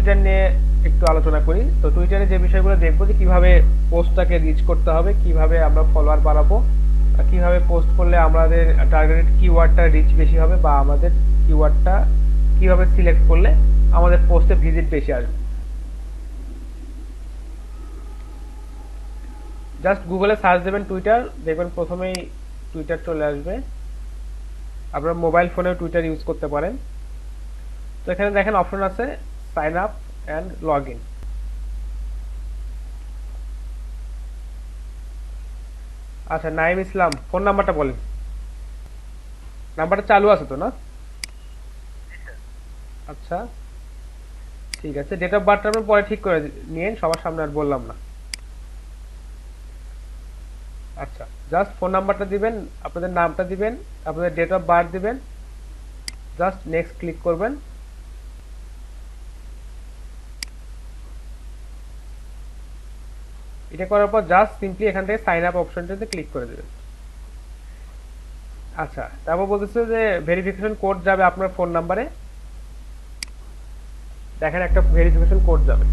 Twitter নিয়ে একটু আলোচনা করি। তো টুইটারে যে বিষয়গুলো দেখবো যে কিভাবে পোস্টটাকে রিচ করতে হবে, কিভাবে আমরা ফলোয়ার বাড়াবো, কিভাবে পোস্ট করলে আমাদের টার্গেটেড কিওয়ার্ডটা রিচ বেশি হবে, বা আমাদের কিওয়ার্ডটা কিভাবে সিলেক্ট করলে আমাদের পোস্টে ভিজিট বেশি আসবে। জাস্ট গুগলে সার্চ দেবেন টুইটার, দেখবেন প্রথমেই টুইটার চলে আসবে। আপনার মোবাইল ফোনেও টুইটার ইউজ করতে পারেন। তো এখানে দেখেন অপশন আছে sign up and log in. আচ্ছা, নাইম ইসলাম, ফোন নাম্বারটা বলেন। নাম্বারটা চালু আছে তো না? আচ্ছা, ঠিক আছে। ডেট অফ বার্থটা আপনি পরে ঠিক করে নিয়েন, সবার সামনে আর বললাম না। আচ্ছা, জাস্ট ফোন নাম্বারটা দিবেন, আপনাদের নামটা দিবেন, আপনাদের ডেট অফ বার্থ দিবেন, জাস্ট নেক্সট ক্লিক করবেন। এটা করার পর জাস্ট সিম্পলি এখান থেকে সাইন আপ অপশনটাতে ক্লিক করে দেবেন। আচ্ছা, তারপর বলতেছে যে ভেরিফিকেশন কোড যাবে আপনার ফোন নাম্বারে। দেখেন একটা ভেরিফিকেশন কোড যাবে।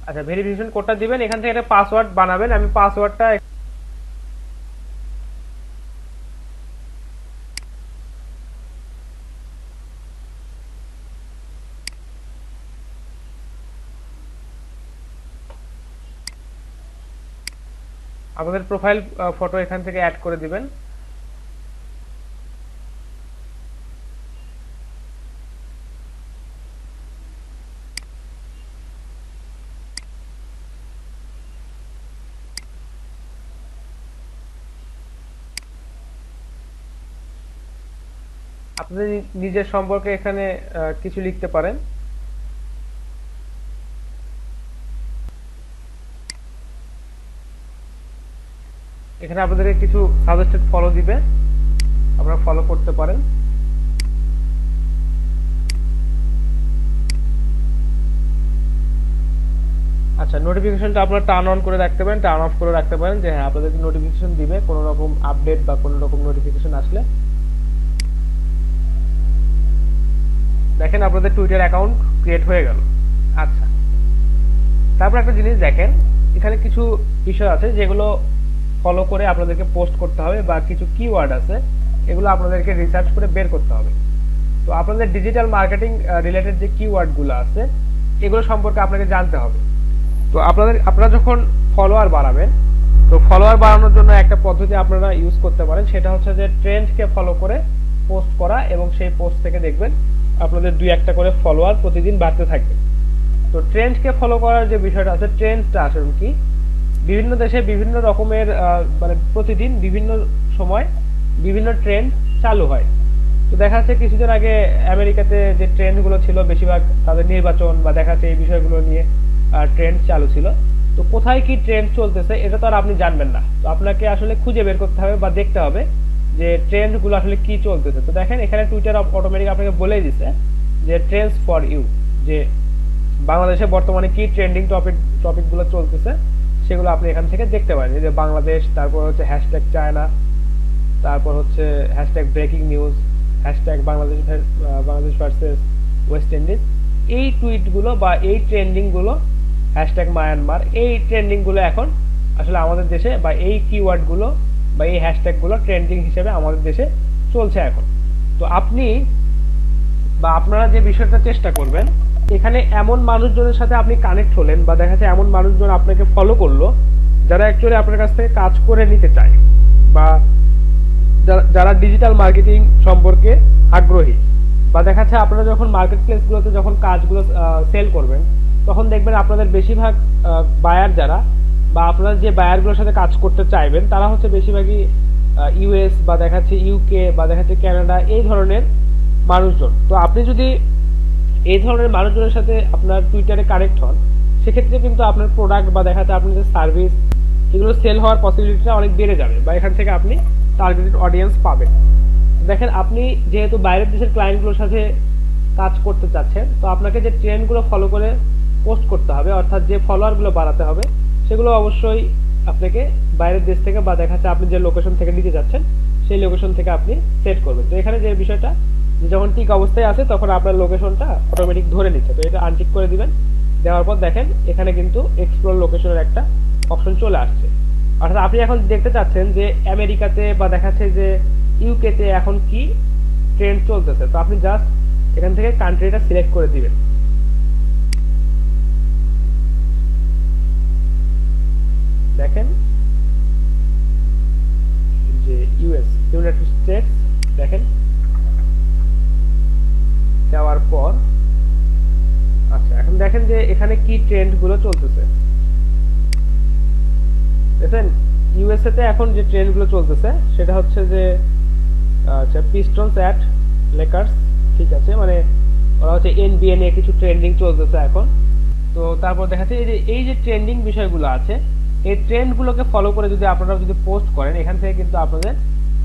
আচ্ছা, ভেরিফিকেশন কোডটা দিবেন, এখান থেকে একটা পাসওয়ার্ড বানাবেন। আমি পাসওয়ার্ডটা আপনাদের প্রোফাইল ফটো এখান থেকে অ্যাড করে দিবেন। আপনাদের নিজের সম্পর্কে এখানে কিছু লিখতে পারেন। এখানে আপনাদেরকে কিছু সাজেস্টেড ফলো দিবে, আপনারা ফলো করতে পারেন। আচ্ছা, নোটিফিকেশনটা আপনারা টার্ন অন করে রাখতে পারেন, টার্ন অফ করে রাখতে পারেন, যে হ্যাঁ আপনাদেরকে নোটিফিকেশন দিবে কোনো রকম আপডেট বা কোনো রকম নোটিফিকেশন আসলে। দেখেন আপনাদের টুইটার অ্যাকাউন্ট ক্রিয়েট হয়ে গেল। আচ্ছা, তারপর একটা জিনিস দেখেন, এখানে কিছু বিষয় আছে যেগুলো ফলো করে আপনাদেরকে পোস্ট করতে হবে, বা কিছু কিওয়ার্ড আছে এগুলো আপনাদেরকে রিসার্চ করে বের করতে হবে। তো আপনাদের ডিজিটাল মার্কেটিং রিলেটেড যে কিওয়ার্ডগুলো আছে এগুলো সম্পর্কে আপনাকে জানতে হবে। তো আপনারা যখন ফলোয়ার বাড়াবেন, তো ফলোয়ার বাড়ানোর জন্য একটা পদ্ধতি আপনারা ইউজ করতে পারেন, সেটা হচ্ছে যে ট্রেন্ডকে ফলো করে পোস্ট করা, এবং সেই পোস্ট থেকে দেখবেন আপনাদের 2-1টা করে ফলোয়ার প্রতিদিন বাড়তে থাকবে। তো ট্রেন্ডকে ফলো করার যে বিষয়টা আছে, ট্রেন্ডটা আসলে কি, বিভিন্ন দেশে বিভিন্ন রকমের মানে প্রতিদিন বিভিন্ন সময় বিভিন্ন ট্রেন্ড চালু হয়। তো দেখা যাচ্ছে কিছুদিন আগে আমেরিকাতে যে ট্রেন্ডগুলো ছিল বেশিরভাগ তাদের নির্বাচন বা দেখা যাচ্ছে এই বিষয়গুলো নিয়ে ট্রেন্ড চালু ছিল। তো কোথায় কি ট্রেন্ড চলতেছে এটা তো আর আপনি জানবেন না, তো আপনাকে আসলে খুঁজে বের করতে হবে বা দেখতে হবে যে ট্রেন্ডগুলো আসলে কি চলতেছে। তো দেখেন এখানে টুইটার অটোমেটিক আপনাকে বলেই দিছে যে ট্রেন্ডস ফর ইউ, যে বাংলাদেশে বর্তমানে কি ট্রেন্ডিং টপিকগুলো চলতেছে সেগুলো আপনি এখান থেকে দেখতে পারেন। যে বাংলাদেশ, তারপর হচ্ছে হ্যাশট্যাগ চায়না, তারপর হচ্ছে hashtag breaking news, hashtag Bangladesh versus West Indies. এই টুইটগুলো বা এই ট্রেন্ডিংগুলো, হ্যাশট্যাগ মায়ানমার, এই ট্রেন্ডিংগুলো এখন আসলে আমাদের দেশে, বা এই কিওয়ার্ডগুলো বা এই হ্যাশট্যাগুলো ট্রেন্ডিং হিসেবে আমাদের দেশে চলছে এখন। তো আপনি বা আপনারা যে বিষয়টা চেষ্টা করবেন, এখানে এমন মানুষজনের সাথে আপনি কানেক্ট হলেন, বা দেখা যাচ্ছে এমন মানুষজন আপনাকে ফলো করলো যারা অ্যাকচুয়ালি আপনার কাছ থেকে কাজ করে নিতে চায়, বা যারা ডিজিটাল মার্কেটিং সম্পর্কে আগ্রহী, বা দেখা যাচ্ছে আপনারা যখন মার্কেট প্লেসগুলোতে যখন কাজগুলো সেল করবেন, তখন দেখবেন আপনাদের বেশিরভাগ বায়ার যারা, বা আপনারা যে বায়ারগুলোর সাথে কাজ করতে চাইবেন তারা হচ্ছে বেশিরভাগই ইউএস, বা দেখা যাচ্ছে ইউকে, বা দেখা যাচ্ছে কানাডা, এই ধরনের মানুষজন। তো আপনি যদি এই ধরনের মানুষজনের সাথে আপনার টুইটারে কানেক্ট হন, সেক্ষেত্রে কিন্তু আপনার প্রোডাক্ট বা দেখা যাচ্ছে আপনার যে সার্ভিস এগুলো সেল হওয়ার পসিবিলিটিটা অনেক বেড়ে যাবে, বা এখান থেকে আপনি টার্গেটেড অডিয়েন্স পাবেন। দেখেন আপনি যেহেতু বাইরের দেশের ক্লায়েন্টগুলোর সাথে কাজ করতে চাচ্ছেন, তো আপনাকে যে ট্রেন্ডগুলো ফলো করে পোস্ট করতে হবে, অর্থাৎ যে ফলোয়ারগুলো বাড়াতে হবে, সেগুলো অবশ্যই আপনাকে বাইরের দেশ থেকে, বা দেখা যাচ্ছে আপনি যে লোকেশন থেকে নিতে যাচ্ছেন সেই লোকেশন থেকে আপনি সেট করবেন। তো এখানে যে বিষয়টা, যে যখন টিক অবস্থায় আছে তখন আপনার লোকেশনটা অটোমেটিক ধরে নিচ্ছে। তো এটা আনটিক করে দিবেন। দেওয়ার পর দেখেন এখানে কিন্তু এক্সপ্লোর লোকেশনের একটা অপশন চলে আসছে। অর্থাৎ আপনি এখন দেখতে চাচ্ছেন যে আমেরিকাতে বা দেখাচ্ছে যে ইউকেতে এখন কি ট্রেন্ড চলতেছে। তো আপনি জাস্ট এখান থেকে কান্ট্রিটা সিলেক্ট করে দিবেন। দেখেন যে ইউএস, ইউনাইটেড স্টেটস, দেখেন দেওয়ার পর আচ্ছা এখন দেখেন যে এখানে কি ট্রেন্ড গুলো চলতেছে। দেখেন ইউএসএ তে এখন যে ট্রেন্ড গুলো চলতেছে সেটা হচ্ছে যে আচ্ছা পিস্টনস অ্যাট লেকার্স, ঠিক আছে, মানে ওরা হচ্ছে এনবিএ নিয়ে কিছু ট্রেন্ডিং চলতেছে এখন। তো তারপর দেখা যাচ্ছে এই যে ট্রেন্ডিং বিষয়গুলো আছে, এই ট্রেন্ডগুলোকে ফলো করে যদি আপনারা যদি পোস্ট করেন, এখান থেকে কিন্তু আপনাদের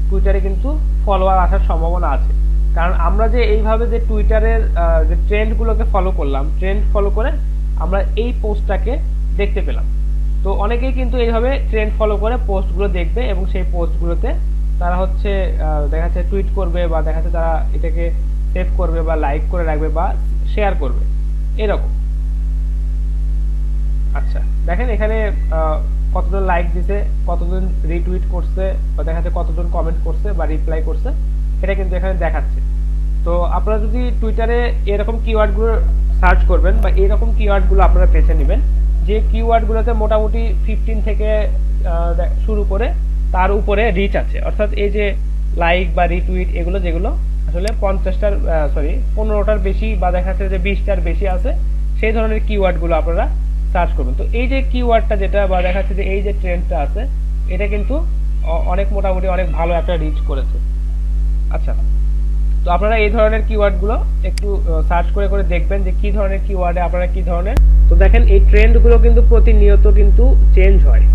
টুইটারে কিন্তু ফলোয়ার আসার সম্ভাবনা আছে। কারণ আমরা যে এইভাবে যে টুইটারের যে ট্রেন্ডগুলোকে ফলো করলাম, ট্রেন্ড ফলো করে আমরা এই পোস্টটাকে দেখতে পেলাম। তো অনেকেই কিন্তু এইভাবে ট্রেন্ড ফলো করে পোস্টগুলো দেখবে এবং সেই পোস্টগুলোতে তারা হচ্ছে দেখা যাচ্ছে টুইট করবে বা দেখা যাচ্ছে তারা এটাকে সেভ করবে বা লাইক করে রাখবে বা শেয়ার করবে এরকম। আচ্ছা দেখেন এখানে কতজন লাইক দিছে, কতজন রিটুইট করছে বা দেখা যাচ্ছে কতজন কমেন্ট করছে বা রিপ্লাই করছে, এটা কিন্তু এখানে দেখাচ্ছে। তো আপনারা যদি টুইটারে এরকম কিওয়ার্ডগুলো সার্চ করবেন বা এরকম কিওয়ার্ডগুলো আপনারা বেছে নেবেন, যে কিওয়ার্ডগুলোতে মোটামুটি 15 থেকে শুরু করে তার উপরে রিচ আছে, অর্থাৎ এই যে লাইক বা রিটুইট এগুলো যেগুলো আসলে 50টার সরি 15টার বেশি বা দেখা যাচ্ছে যে 20টার বেশি আছে, সেই ধরনের কিওয়ার্ডগুলো আপনারা সার্চ করবেন। তো এই যে কিওয়ার্ডটা যেটা বা দেখা যাচ্ছে যে এই যে ট্রেন্ডটা আছে, এটা কিন্তু অনেক মোটামুটি অনেক ভালো একটা রিচ করেছে। আচ্ছা, তো আপনারা এই ধরনের কিওয়ার্ডগুলো একটু সার্চ করে করে দেখবেন যে কি ধরনের কিওয়ার্ডে আপনারা কি ধরনের। তো দেখেন এই ট্রেন্ডগুলো কিন্তু প্রতিনিয়ত কিন্তু চেঞ্জ হয়।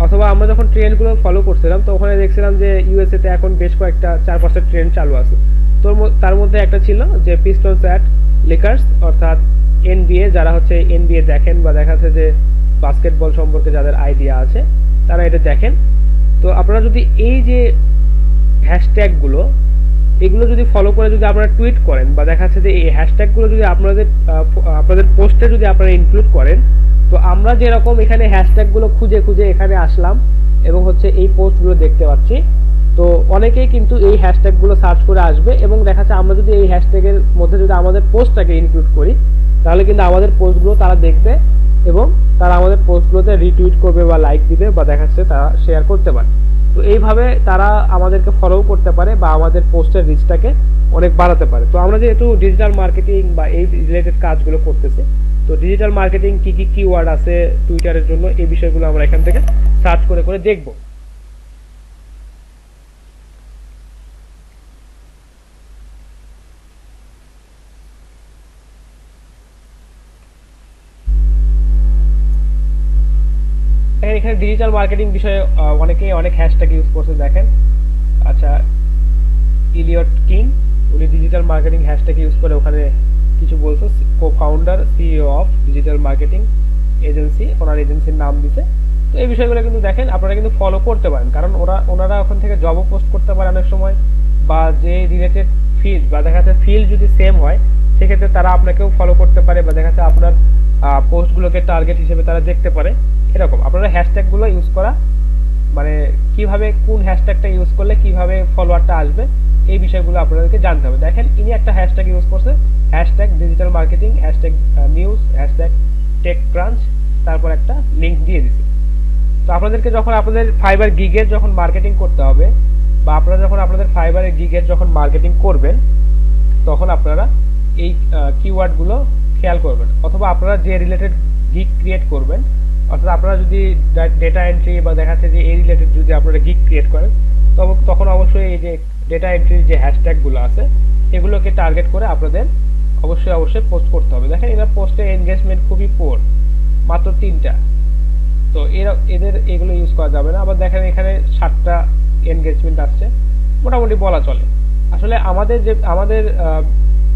অথবা আমরা যখন ট্রেন্ডগুলো ফলো করছিলাম তো ওখানে দেখছিলাম যে ইউএসএ তে এখন বেশ কয়েকটা 4-5টা ট্রেন্ড চালু আছে। তো তার মধ্যে একটা ছিল যে পিস্টনস অ্যাট লিকার্স, অর্থাৎ এনবিএ, যারা হচ্ছে এনবিএ দেখেন বা দেখা যাচ্ছে যে বাস্কেটবল সম্পর্কে যাদের আইডিয়া আছে তারা এটা দেখেন। তো আপনারা যদি এই যে হ্যাশট্যাগুলো এগুলো যদি ফলো করে যদি আপনারা টুইট করেন বা দেখা যাচ্ছে যে এই হ্যাশট্যাগুলো যদি আপনাদের পোস্টে যদি আপনারা ইনক্লুড করেন, তো আমরা যেরকম এখানে হ্যাশট্যাগুলো খুঁজে খুঁজে এখানে আসলাম এবং হচ্ছে এই পোস্টগুলো দেখতে পাচ্ছি, তো অনেকেই কিন্তু এই হ্যাশট্যাগুলো সার্চ করে আসবে এবং দেখা যাচ্ছে আমরা যদি এই হ্যাশট্যাগের মধ্যে যদি আমাদের পোস্টটাকে ইনক্লুড করি তাহলে কিন্তু আমাদের পোস্টগুলো তারা দেখবে এবং তারা আমাদের পোস্টগুলোতে রিটুইট করবে বা লাইক দিবে বা দেখা যাচ্ছে তারা শেয়ার করতে পারে। তো এইভাবে তারা আমাদেরকে ফলো করতে পারে বা আমাদের পোস্টের রিচটাকে অনেক বাড়াতে পারে। তো আমরা যেহেতু ডিজিটাল মার্কেটিং বা এই রিলেটেড কাজগুলো করতেছি, তো ডিজিটাল মার্কেটিং কি কি কিওয়ার্ড আছে টুইটারের জন্য এই বিষয়গুলো আমরা এখান থেকে সার্চ করে করে দেখব। এখানে ডিজিটাল মার্কেটিং বিষয়ে অনেকেই অনেক হ্যাশট্যাগ ইউজ করছে দেখেন। আচ্ছা, ইলিয়ট কিং উনি ডিজিটাল মার্কেটিং হ্যাশট্যাগ ইউজ করে ওখানে কিছু বলছে, cofounder CEO of digital marketing agency, ওনার এজেন্সির নাম দিতে। তো এই বিষয়গুলো কিন্তু দেখেন আপনারা কিন্তু ফলো করতে পারেন, কারণ ওনারা ওখান থেকে জবও পোস্ট করতে পারে অনেক সময়, বা যে রিলেটেড ফিল্ড বা দেখা যাচ্ছে ফিল্ড যদি সেম হয় সেক্ষেত্রে তারা আপনাকেও ফলো করতে পারে বা দেখা যাচ্ছে আপনার পোস্টগুলোকে টার্গেট হিসেবে তারা দেখতে পারে। এরকম আপনারা হ্যাশট্যাগুলো ইউজ করা, মানে কিভাবে কোন হ্যাশট্যাগটা ইউজ করলে কিভাবে ফলোয়ারটা আসবে এই বিষয়গুলো আপনাদেরকে জানতে হবে। দেখেন ইনি একটা হ্যাশট্যাগ ইউজ করছে, hashtag digital marketing, hashtag news, hashtag TechCrunch, তারপর একটা লিঙ্ক দিয়ে দিছে। তো আপনাদেরকে যখন আপনাদের ফাইবার গিগের যখন মার্কেটিং করতে হবে বা আপনারা যখন আপনাদের ফাইবারের গিগের যখন মার্কেটিং করবেন তখন আপনারা এই কিওয়ার্ডগুলো খেয়াল করবেন, অথবা আপনারা যে রিলেটেড গিগ ক্রিয়েট করবেন, অর্থাৎ আপনারা যদি ডেটা এন্ট্রি বা দেখা যাচ্ছে যে এই রিলেটেড যদি আপনারা গিগ ক্রিয়েট করেন তখন অবশ্যই এই যে ডেটা এন্ট্রির যে হ্যাশট্যাগুলো আছে এগুলোকে টার্গেট করে আপনাদের অবশ্যই পোস্ট করতে হবে। দেখেন এরা পোস্টে এনগেজমেন্ট খুবই পোর, মাত্র 3টা। তো এদের এগুলো ইউজ করা যাবে না। আবার দেখেন এখানে 7টা এনগেজমেন্ট আসছে, মোটামুটি বলা চলে। আসলে আমাদের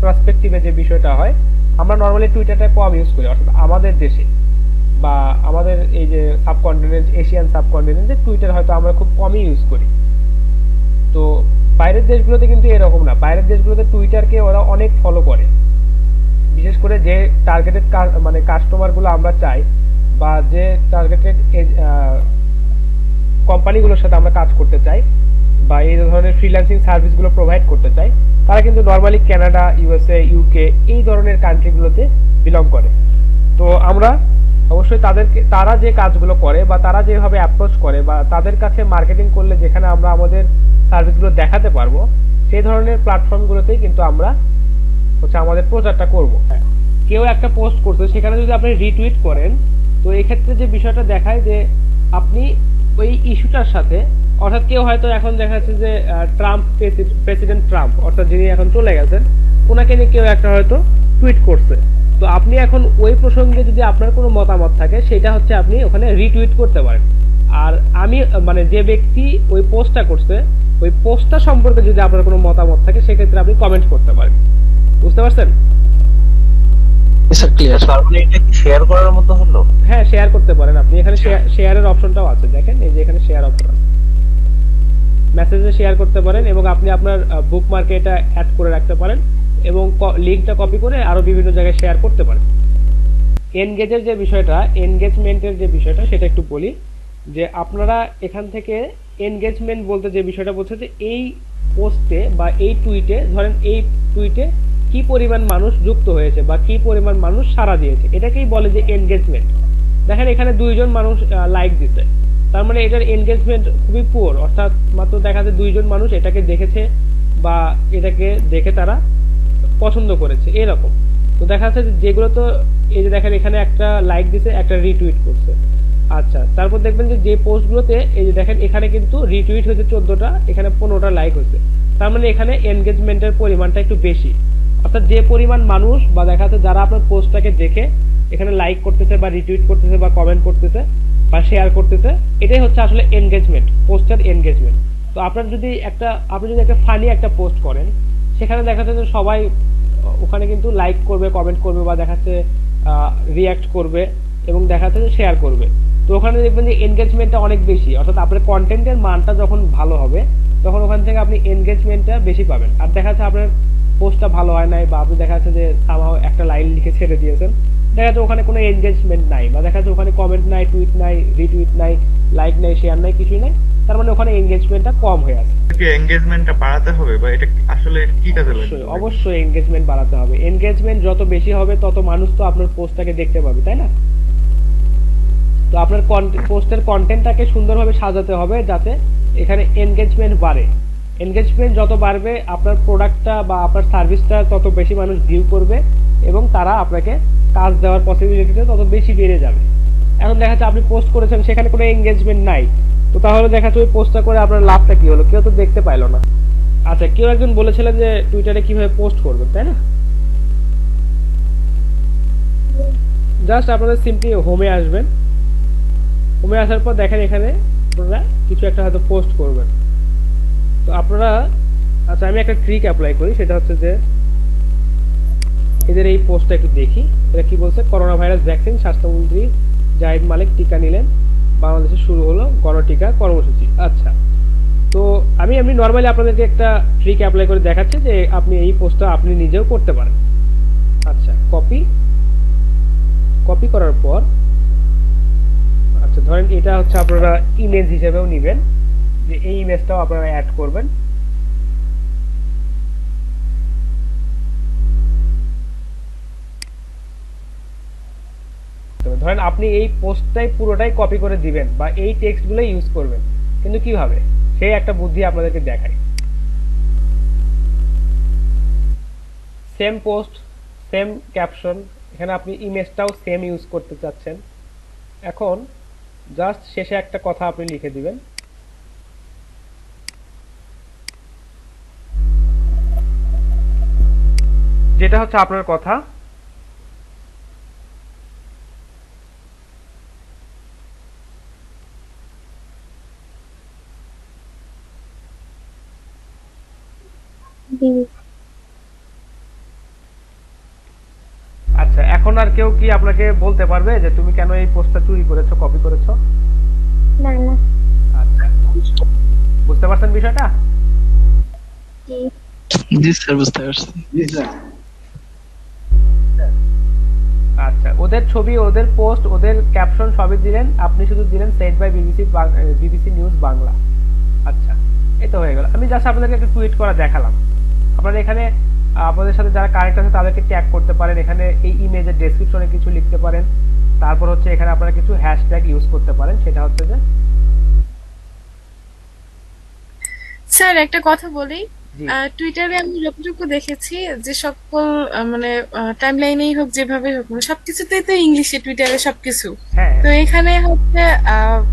পার্সপেক্টিভে যে বিষয়টা হয়, আমরা নর্মালি টুইটারটা কম ইউজ করি, অর্থাৎ আমাদের দেশে বা আমাদের এই যে সাবকন্টিনেন্ট, এশিয়ান সাবকন্টিনেন্টে টুইটার হয়তো আমরা খুব কমই ইউজ করি। তো বাইরের দেশগুলোতে কিন্তু এরকম না, বাইরের দেশগুলোতে টুইটারকে ওরা অনেক ফলো করে, বিশেষ করে যে টার্গেটেড মানে কাস্টমারগুলো আমরা চাই, বা যে টার্গেটেড কোম্পানিগুলোর সাথে আমরা কাজ করতে চাই, বা এই ধরনের ফ্রিল্যান্সিং সার্ভিসগুলো প্রোভাইড করতে চাই, তারা কিন্তু নর্মালি কানাডা, ইউএসএ, ইউকে এই ধরনের কান্ট্রিগুলোতে বিলং করে। তো আমরা অবশ্যই তাদেরকে, তারা যে কাজগুলো করে বা তারা যেভাবে অ্যাপ্রোচ করে বা তাদের কাছে মার্কেটিং করলে যেখানে আমরা আমাদের সার্ভিসগুলো দেখাতে পারবো, সেই ধরনের প্ল্যাটফর্মগুলোতেই কিন্তু আমরা হচ্ছে আমাদের প্রচারটা করব। কেউ একটা পোস্ট করছে, সেখানে যদি আপনি রিটুইট করেন, তো এক্ষেত্রে যে বিষয়টা দেখায় যে আপনি ওই ইস্যুটার সাথে, অর্থাৎ কেউ হয়তো এখন দেখা যাচ্ছে যে ট্রাম্প, প্রেসিডেন্ট ট্রাম্প অর্থাৎ যিনি এখন চলে গেছেন, ওনাকে নিয়ে কেউ একটা হয়তো টুইট করছে, তো আপনি এখন ওই প্রসঙ্গে যদি আপনার কোনো মতামত থাকে, সেটা হচ্ছে আপনি ওখানে রিটুইট করতে পারেন। আর আমি মানে যে ব্যক্তি ওই পোস্টটা করছে, ওই পোস্টটা সম্পর্কে যদি আপনার কোনো মতামত থাকে, সেক্ষেত্রে আপনি কমেন্ট করতে পারেন। বুঝতে পারছেন? Sir clear. তার মানে এটা কি শেয়ার করার মতো হলো? হ্যাঁ, শেয়ার করতে পারেন আপনি। এখানে শেয়ারের অপশনটাও আছে, দেখেন এই যে এখানে শেয়ার অপশন আছে, মেসেজে শেয়ার করতে পারেন, এবং আপনি আপনার বুকমার্কে এটা অ্যাড করে রাখতে পারেন, এবং লিঙ্কটা কপি করে আরো বিভিন্ন জায়গায় শেয়ার করতে পারেন। এনগেজের যে বিষয়টা, এনগেজমেন্টের যে বিষয়টা, সেটা একটু বলি যে আপনারা এখান থেকে এনগেজমেন্ট বলতে যে বিষয়টা বলছে যে এই পোস্টে বা এই টুইটে, ধরেন এই টুইটে কি পরিমাণ মানুষ যুক্ত হয়েছে বা কি পরিমাণ মানুষ সাড়া দিয়েছে, এটাকেই বলে যে এনগেজমেন্ট। দেখেন এখানে 2 জন মানুষ লাইক দিতে, তার মানে এটার এনগেজমেন্ট খুবই পুয়ার, অর্থাৎ মাত্র দেখা যাচ্ছে 2 জন মানুষ এটাকে দেখেছে বা এটাকে দেখে তারা পছন্দ করেছে, এরকম। তো দেখা যাচ্ছে যে যেগুলো, তো এই যে দেখেন এখানে একটা লাইক দিছে, একটা রিটুইট করছে। আচ্ছা, তারপর দেখবেন যে যে পোস্টগুলোতে এই যে দেখেন এখানে কিন্তু রিটুইট হয়েছে 14টা, এখানে 15টা লাইক হয়েছে, তার মানে এখানে এনগেজমেন্টের পরিমাণটা একটু বেশি। অর্থাৎ যে পরিমাণ মানুষ বা দেখা যাচ্ছে যারা আপনার পোস্টটাকে দেখে এখানে লাইক করতেছে বা রিটুইট করতেছে বা কমেন্ট করতেছে বা শেয়ার করতেছে, এটাই হচ্ছে আসলে এনগেজমেন্ট, পোস্টের এনগেজমেন্ট। তো আপনি যদি একটা ফানি একটা পোস্ট করেন, সেখানে দেখা যাচ্ছে যে সবাই ওখানে কিন্তু লাইক করবে, কমেন্ট করবে, বা দেখাচ্ছে রিয়াক্ট করবে, এবং দেখাচ্ছে যে শেয়ার করবে। তো ওখানে দেখবেন যে এনগেজমেন্টটা অনেক বেশি, অর্থাৎ আপনার কন্টেন্টের মানটা যখন ভালো হবে, তখন ওখান থেকে আপনি এনগেজমেন্টটা বেশি পাবেন। আর দেখা যাচ্ছে আপনার পোস্টটা ভালো হয় নাই, বা আপনি দেখা যাচ্ছে যে সামহাও একটা লাইন লিখে ছেড়ে দিয়েছেন, দেখা যাচ্ছে ওখানে কোনো এনগেজমেন্ট নাই, বা দেখা যাচ্ছে ওখানে কমেন্ট নাই, টুইট নাই, রিটুইট নাই, লাইক নাই, শেয়ার নাই, কিছুই নাই, তার মানে ওখানে এনগেজমেন্টটা কম হয়ে আছে। কি এনগেজমেন্টটা বাড়াতে হবে, বা এটা আসলে কি কাজে লাগবে? অবশ্যই এনগেজমেন্ট বাড়াতে হবে। এনগেজমেন্ট যত বেশি হবে, তত মানুষ তো আপনার পোস্টটাকে দেখতে পাবে, তাই না? তো আপনার পোস্টের কন্টেন্টটাকে সুন্দরভাবে সাজাতে হবে যাতে এখানে এনগেজমেন্ট বাড়ে। এনগেজমেন্ট যত বাড়বে, আপনার প্রোডাক্টটা বা আপনার সার্ভিসটা তত বেশি মানুষ ভিউ করবে, এবং তারা আপনাকে কাজ দেওয়ার পসিবিলিটিটা তত বেশি বেড়ে যাবে। এখন দেখা যাচ্ছে আপনি পোস্ট করেছেন, সেখানে কোনো এনগেজমেন্ট নাই, তো তাহলে দেখা যাচ্ছে ওই পোস্টটা করে আপনার লাভটা কি হলো? কেউ তো দেখতে পাইলো না। আচ্ছা, কেউ একজন বলেছিলেন যে টুইটারে কিভাবে পোস্ট করবেন, তাই না? জাস্ট আপনারা সিম্পলি হোমে আসবেন, হোমে আসার পর দেখেন এখানে আপনারা কিছু একটা হয়তো পোস্ট করবেন। তো আপনারা, আচ্ছা আমি একটা ট্রিক অ্যাপ্লাই করি, সেটা হচ্ছে যে এদের এই পোস্টটা একটু দেখি, এটা কি বলছে। করোনা ভাইরাস ভ্যাকসিন, স্বাস্থ্যমন্ত্রী জাহিদ মালিক টিকা নিলেন, বাংলাদেশে শুরু হলো গণটিকা কর্মসূচি। আচ্ছা, তো আমি নর্মালি আপনাদেরকে একটা ট্রিক অ্যাপ্লাই করে দেখাচ্ছি যে আপনি এই পোস্টটা আপনি নিজেও করতে পারেন। আচ্ছা, কপি করার পর, আচ্ছা ধরেন এটা হচ্ছে আপনারা ইমেজ হিসেবেও নেবেন, যে এই ইমেজটাও আপনারা অ্যাড করবেন। ধরেন আপনি এই পোস্টটাই পুরোটাই কপি করে দিবেন বা এই টেক্সটগুলো ইউজ করবেন, কিন্তু কিভাবে, সেই একটা বুদ্ধি আপনাদেরকে দেখাই। সেম পোস্ট, সেম ক্যাপশন, এখানে আপনি ইমেজটাও সেম ইউজ করতে চাচ্ছেন। এখন জাস্ট শেষে একটা কথা আপনি লিখে দিবেন, যেটা হচ্ছে আপনার কথা। আচ্ছা, এখন আর কেউ কি আপনাকে বলতে পারবে যে তুমি কেন এই পোস্টটা চুরি করেছো, কপি করেছো? না না। আচ্ছা, বুঝতে পারছেন বিষয়টা? জি স্যার, বুঝতে পারছি। আচ্ছা, ওদের ছবি, ওদের পোস্ট, ওদের ক্যাপশন সবই দিলেন, আপনি শুধু দিলেন set by BBC, BBC News Bangla. আচ্ছা, এই তো হয়ে গেল। আমি জাস্ট আপনাদেরকে একটা টুইট করা দেখালাম। আপনারা এখানে আপনাদের সাথে যারা কানেক্ট আছে তাদেরকে ট্যাগ করতে পারেন, এখানে এই ইমেজের ডেসক্রিপশনে কিছু লিখতে পারেন, তারপর হচ্ছে এখানে আপনারা কিছু হ্যাশট্যাগ ইউজ করতে পারেন, সেটা হচ্ছে যে স্যার একটা কথা বলি। জি টুইটারে আমি যতটুকু দেখেছি যে সকল মানে টাইমলাইনেই হোক যেভাবে হোক মানে সবকিছুতেই তো ইংলিশে টুইটারে সবকিছু। হ্যাঁ তো হ্যাঁ। এখানে হচ্ছে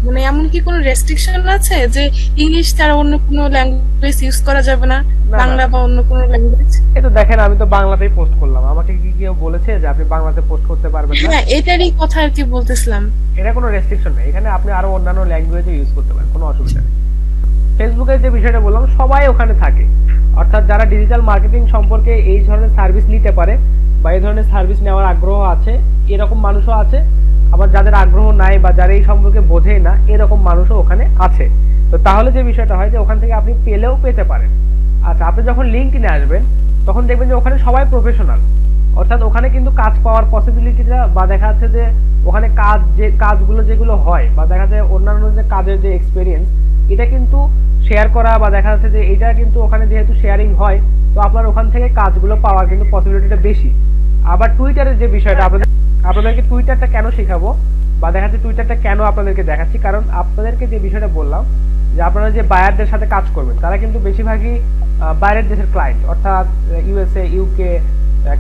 মানে এমন কি কোনো রেস্ট্রিকশন আছে যে ইংলিশ ছাড়া অন্য কোনো ল্যাঙ্গুয়েজ ইউজ করা যাবে না, না না, বাংলা বা অন্য কোনো ল্যাঙ্গুয়েজ? এই তো দেখেন আমি তো বাংলাতেই পোস্ট করলাম, আমাকে কি কেউ বলেছে যে আপনি বাংলাতে পোস্ট করতে পারবেন না? হ্যাঁ, এটারই কথা আর কি বলতেছিলাম। এটা কোনো রেস্ট্রিকশন নেই, এখানে আপনি আরো অন্যান্য ল্যাঙ্গুয়েজে ইউজ করতে পারেন, কোনো অসুবিধা নেই। ফেসবুকের যে বিষয়টা বললাম, সবাই ওখানে থাকে, অর্থাৎ যারা ডিজিটাল মার্কেটিং সম্পর্কে এই ধরনের সার্ভিস নিতে পারে বা এই ধরনের সার্ভিস নেওয়ার আগ্রহ আছে, এরকম মানুষও আছে। আবার যাদের আগ্রহ নাই বা যারা এই সম্পর্কে বোঝেই না, এরকম মানুষও ওখানে আছে। তো তাহলে যে বিষয়টা হয় যে ওখান থেকে আপনি পেলেও পেতে পারেন। আচ্ছা, আপনি যখন লিঙ্কডইনে আসবেন তখন দেখবেন যে ওখানে সবাই প্রফেশনাল, অর্থাৎ ওখানে কিন্তু কাজ পাওয়ার পসিবিলিটিটা বা দেখা যাচ্ছে যে ওখানে কাজ, যে কাজগুলো যেগুলো হয় বা দেখা যায় অন্যান্য যে কাজের যে এক্সপিরিয়েন্স, এটা কিন্তু শেয়ার করা বা দেখা যাচ্ছে যে এটা কিন্তু ওখানে যেহেতু শেয়ারিং হয়, তো আপনার ওখান থেকে কাজগুলো পাওয়ার কিন্তু পসিবিলিটিটা বেশি। আবার টুইটারের যে বিষয়টা, আপনাদেরকে টুইটারটা কেন শেখাবো বা দেখা যাচ্ছে টুইটারটা কেন আপনাদেরকে দেখাচ্ছি, কারণ আপনাদেরকে যে বিষয়টা বললাম যে আপনারা যে বায়ারদের সাথে কাজ করবেন তারা কিন্তু বেশিরভাগই বাইরের দেশের ক্লায়েন্ট, অর্থাৎ ইউএসএ, ইউকে,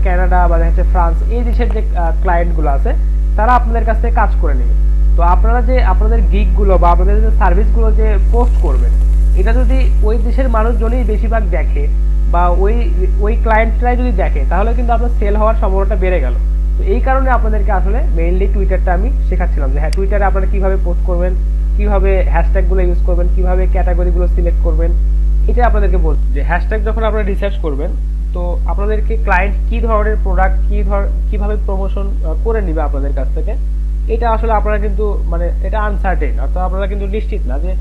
কানাডা বা দেখা যাচ্ছে ফ্রান্স, এই দেশের যে ক্লায়েন্টগুলো আছে তারা আপনাদের কাছ থেকে কাজ করে নেবে। তো আপনারা যে আপনাদের গিগগুলো বা আপনাদের যে সার্ভিসগুলো যে পোস্ট করবেন, এটা যদি ওই দেশের মানুষজনই বেশিরভাগ দেখে বা ওই ক্লায়েন্টরাই যদি দেখে, তাহলে কিন্তু আপনার সেল হওয়ার সম্ভাবনাটা বেড়ে গেল। তো এই কারণে আপনাদেরকে আসলে মেইনলি টুইটারটা আমি শেখাচ্ছিলাম যে হ্যাঁ, টুইটারে আপনারা কিভাবে পোস্ট করবেন, কিভাবে হ্যাশট্যাগুলো ইউজ করবেন, কিভাবে ক্যাটাগরিগুলো সিলেক্ট করবেন। এটা আপনাদেরকে বলছি যে হ্যাশট্যাগ যখন আপনারা রিসার্চ করবেন, তো আপনাদেরকে ক্লায়েন্ট কি ধরনের প্রোডাক্ট কিভাবে প্রমোশন করে নিবে আপনাদের কাছ থেকে, এটা আসলে আপনারা কিন্তু মানে এটা আনসার্টেন, অর্থাৎ আপনারা কিন্তু নিশ্চিত না যে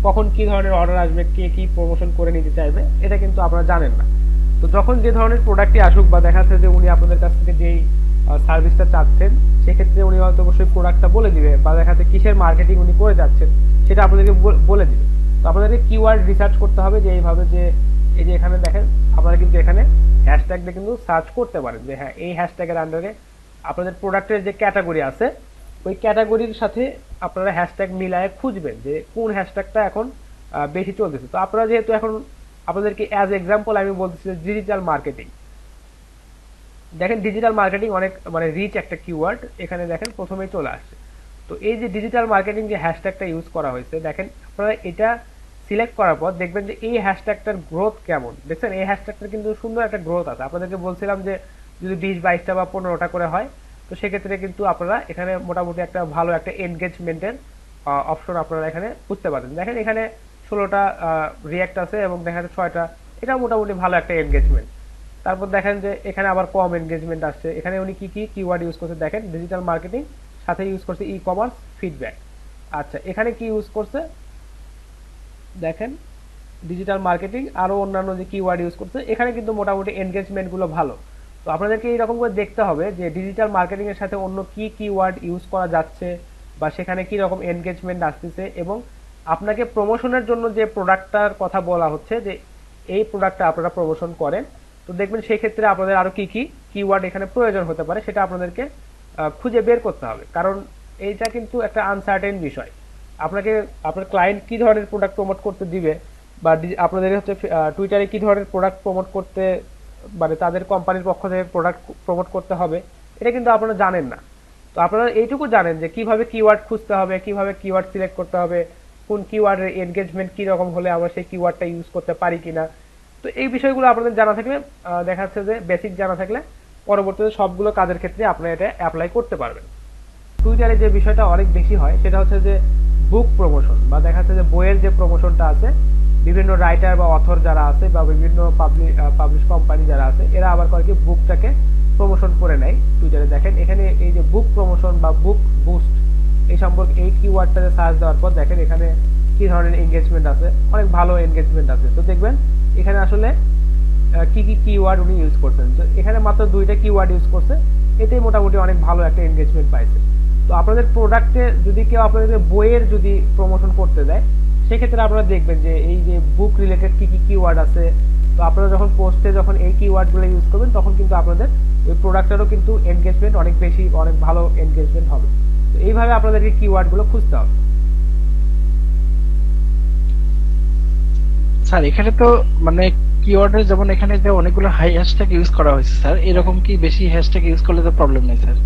কখন কি ধরনের অর্ডার আসবে, কে কি প্রমোশন করে নিতে চাইবে, এটা কিন্তু আপনারা জানেন না। তো যখন যে ধরনের প্রোডাক্টই আসুক বা দেখা যাচ্ছে যে উনি আপনাদের কাছ থেকে যেই সার্ভিসটা চাচ্ছেন, সেক্ষেত্রে উনি হয়তো অবশ্যই প্রোডাক্টটা বলে দিবে বা দেখা যাচ্ছে কিসের মার্কেটিং উনি করে যাচ্ছেন সেটা আপনাদেরকে বলে দিবে। তো আপনাদেরকে কিওয়ার্ড রিসার্চ করতে হবে, যে এইভাবে যে এই যে এখানে দেখেন আপনারা কিন্তু এখানে হ্যাশট্যাগ দিয়ে কিন্তু সার্চ করতে পারেন যে হ্যাঁ, এই হ্যাশট্যাগের আন্ডারে আপনাদের প্রোডাক্টের যে ক্যাটাগরি আছে ওই ক্যাটাগরির সাথে আপনারা হ্যাশট্যাগ মিলায়ে খুঁজবেন যে কোন হ্যাশট্যাগটা এখন বেশি চলতেছে। তো আপনারা যেহেতু এখন আপনাদেরকে অ্যাজ এক্সাম্পল আমি বলতেছি যে ডিজিটাল মার্কেটিং, দেখেন ডিজিটাল মার্কেটিং অনেক মানে রিচ একটা কিওয়ার্ড, এখানে দেখেন প্রথমেই চলে আসছে। তো এই যে ডিজিটাল মার্কেটিং যে হ্যাশট্যাগটা ইউজ করা হয়েছে, দেখেন আপনারা এটা সিলেক্ট করার পর দেখবেন যে এই হ্যাশট্যাগটার গ্রোথ কেমন। দেখছেন এই হ্যাশট্যাগটার কিন্তু সুন্দর একটা গ্রোথ আছে। আপনাদেরকে বলছিলাম যে যদি 20-22টা বা 15টা করে হয়, তো সেক্ষেত্রে কিন্তু আপনারা এখানে মোটামুটি একটা ভালো একটা এনগেজমেন্টের অপশন আপনারা এখানে বুঝতে পারেন। দেখেন এখানে 16টা রিয়াক্ট আছে এবং দেখা যাচ্ছে 6টা, এটা মোটামুটি ভালো একটা এনগেজমেন্ট। তারপর দেখেন যে এখানে আবার কম এনগেজমেন্ট আসছে। এখানে উনি কি কি কিওয়ার্ড ইউজ করছে দেখেন, ডিজিটাল মার্কেটিং, সাথে ইউজ করছে ই কমার্স, ফিডব্যাক। আচ্ছা, এখানে কি ইউজ করছে দেখেন, ডিজিটাল মার্কেটিং, আরো অন্যান্য যে কিওয়ার্ড ইউজ করছে, এখানে কিন্তু মোটামুটি এনগেজমেন্ট গুলো ভালো। তো আপনাদেরকে এইরকম করে দেখতে হবে যে ডিজিটাল মার্কেটিং এর সাথে অন্য কি কিওয়ার্ড ইউজ করা যাচ্ছে বা সেখানে কি রকম এনগেজমেন্ট আসতেছে, এবং আপনাকে প্রমোশনের জন্য যে প্রোডাক্টটার কথা বলা হচ্ছে যে এই প্রোডাক্টটা আপনারা প্রমোশন করেন, তো দেখবেন সেই ক্ষেত্রে আপনাদের আরো কি কি কিওয়ার্ড এখানে প্রয়োজন হতে পারে সেটা আপনাদেরকে খুঁজে বের করতে হবে, কারণ এইটা কিন্তু একটা আনসার্টেন বিষয়। আপনাকে আপনার ক্লায়েন্ট কি ধরনের প্রোডাক্ট প্রমোট করতে দিবে বা আপনাদের হচ্ছে টুইটারে কি ধরনের প্রোডাক্ট প্রমোট করতে, মানে তাদের কোম্পানির পক্ষ থেকে প্রোডাক্ট প্রমোট করতে হবে, এটা কিন্তু আপনারা জানেন না। তো আপনারা এইটুকু জানেন যে কিভাবে কিওয়ার্ড খুঁজতে হবে, কিভাবে কিওয়ার্ড সিলেক্ট করতে হবে, কোন কিওয়ার্ডের এনগেজমেন্ট কি রকম হলে আমরা সেই কিওয়ার্ডটা ইউজ করতে পারি কিনা। তো এই বিষয়গুলো আপনাদের জানা থাকলে দেখা যাচ্ছে যে বেসিক জানা থাকলে পরবর্তীতে সবগুলো কাজের ক্ষেত্রে আপনারা এটা অ্যাপ্লাই করতে পারবেন। টুইটারে যে বিষয়টা অনেক বেশি হয় সেটা হচ্ছে যে বুক প্রমোশন বা দেখা যাচ্ছে যে বইয়ের যে প্রমোশনটা আছে, বিভিন্ন রাইটার বা অথর যারা আছে বা বিভিন্ন পাবলিশ কোম্পানি যারা আছে, এরা আবার করে কি বুকটাকে প্রমোশন করে নেয় টুইটারে। দেখেন এখানে এই যে বুক প্রমোশন বা বুক বুস্ট, এই সম্পর্কে এই কিওয়ার্ডটাতে সার্চ দেওয়ার পর দেখেন এখানে কি ধরনের এনগেজমেন্ট আছে, অনেক ভালো এনগেজমেন্ট আছে। তো দেখবেন এখানে আসলে কি কি কিওয়ার্ড উনি ইউজ করছেন। তো এখানে মাত্র 2টা কিওয়ার্ড ইউজ করছে, এতেই মোটামুটি অনেক ভালো একটা এনগেজমেন্ট পাইছে। তো আপনাদের প্রোডাক্টে যদি কেউ আপনাদের বইয়ের যদি প্রমোশন করতে দেয়, সেক্ষেত্রে আপনারা দেখবেন যে এই যে বুক রিলেটেড কি কি কিওয়ার্ড আছে, তো আপনারা যখন পোস্টে যখন এই কিওয়ার্ডগুলো ইউজ করবেন, তখন কিন্তু আপনাদের ওই প্রোডাক্টেরও কিন্তু এনগেজমেন্ট অনেক বেশি, অনেক ভালো এনগেজমেন্ট হবে। তো এইভাবে আপনাদেরকে কিওয়ার্ডগুলো খুঁজতে হবে। স্যার এখানে তো মানে কিওয়ার্ডের যেমন এখানে যে অনেকগুলো হাই হ্যাশট্যাগ ইউজ করা হয়েছে স্যার, এরকম কি বেশি হ্যাশট্যাগ ইউজ করলে তো প্রবলেম নেই স্যার?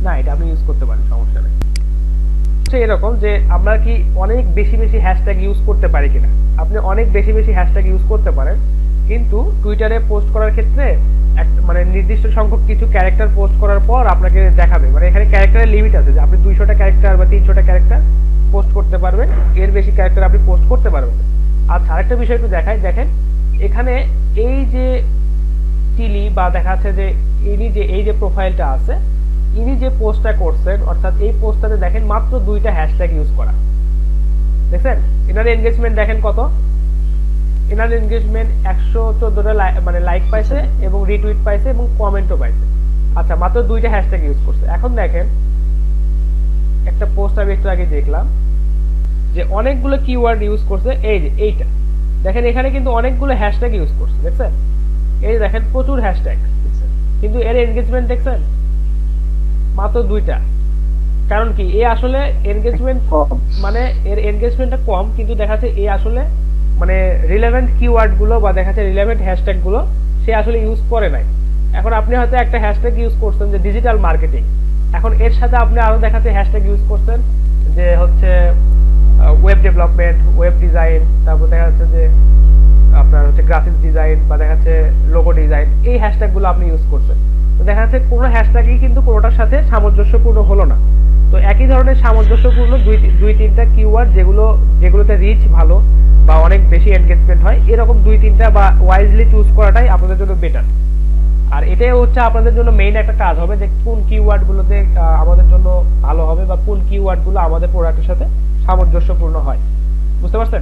না, এটা আপনি ইউজ করতে পারেন, সমস্যা নেই। হচ্ছে এরকম যে আমরা কি অনেক বেশি বেশি হ্যাশট্যাগ ইউজ করতে পারি কিনা। আপনি অনেক বেশি বেশি হ্যাশট্যাগ ইউজ করতে পারেন, কিন্তু টুইটারে পোস্ট করার ক্ষেত্রে মানে নির্দিষ্ট সংখ্যক কিছু ক্যারেক্টার পোস্ট করার পর আপনাকে দেখাবে, মানে এখানে ক্যারেক্টারের লিমিট আছে যে আপনি 200টা ক্যারেক্টার বা 300টা ক্যারেক্টার পোস্ট করতে পারবেন, এর বেশি ক্যারেক্টার আপনি পোস্ট করতে পারবেন না। আচ্ছা, আরেকটা বিষয় একটু দেখাই, দেখেন এখানে এই যে চিলি বা দেখা যাচ্ছে যে ইনি যে এই যে প্রোফাইলটা আছে, ইনি যে পোস্টটা করছেন, অর্থাৎ এই পোস্টটাতে দেখেন মাত্র 2টা হ্যাশট্যাগ ইউজ করা, দেখছেন এনার এনগেজমেন্ট দেখেন কত। এনার এনগেজমেন্ট 114টা মানে লাইক পাইছে এবং রিটুইট পাইছে এবং কমেন্টও পাইছে। আচ্ছা, মাত্র 2টা হ্যাশট্যাগ ইউজ করছে। এখন দেখেন একটা পোস্ট আমি একটু আগে দেখলাম যে অনেকগুলো কিওয়ার্ড ইউজ করছে, এই যে এইটা দেখেন, এখানে কিন্তু অনেকগুলো হ্যাশট্যাগ ইউজ করছে, দেখছেন এই যে দেখেন প্রচুর হ্যাশট্যাগ, কিন্তু এর এনগেজমেন্ট দেখছেন মাত্র 2টা। কারণ কি, এ আসলে এনগেজমেন্ট মানে এর এনগেজমেন্টটা কম, কিন্তু দেখা যাচ্ছে এ আসলে মানে রিলেভেন্ট কিওয়ার্ড গুলো বা দেখা যাচ্ছে রিলেভেন্ট হ্যাশট্যাগ গুলো সে আসলে ইউজ করে নাই। এখন আপনি হয়তো একটা হ্যাশট্যাগ ইউজ করছেন যে ডিজিটাল মার্কেটিং, এখন এর সাথে আপনি আরো দেখা যাচ্ছে হ্যাশট্যাগ ইউজ করছেন যে হচ্ছে ওয়েব ডেভেলপমেন্ট, ওয়েব ডিজাইন, তারপর দেখা যাচ্ছে যে আপনার হচ্ছে গ্রাফিক্স ডিজাইন বা দেখা যাচ্ছে লোগো ডিজাইন, এই হ্যাশট্যাগ গুলো আপনি ইউজ করছেন। তো দেখা যাচ্ছে কোনো হ্যাশট্যাগই কিন্তু কোনোটার সাথে সামঞ্জস্যপূর্ণ হলো না। তো একই ধরনের সামঞ্জস্যপূর্ণ দুই তিনটা কিওয়ার্ড যেগুলোতে রিচ ভালো বা অনেক বেশি এনগেজমেন্ট হয়, এরকম 2-3টা বা ওয়াইজলি চুজ করাটাই আপনাদের জন্য বেটার। আর এটাই হচ্ছে আপনাদের জন্য মেইন একটা কাজ হবে যে কোন কিওয়ার্ড গুলোতে আমাদের জন্য ভালো হবে বা কোন কিওয়ার্ড গুলো আমাদের প্রোডাক্টের সাথে সামঞ্জস্যপূর্ণ হয়। বুঝতে পারছেন?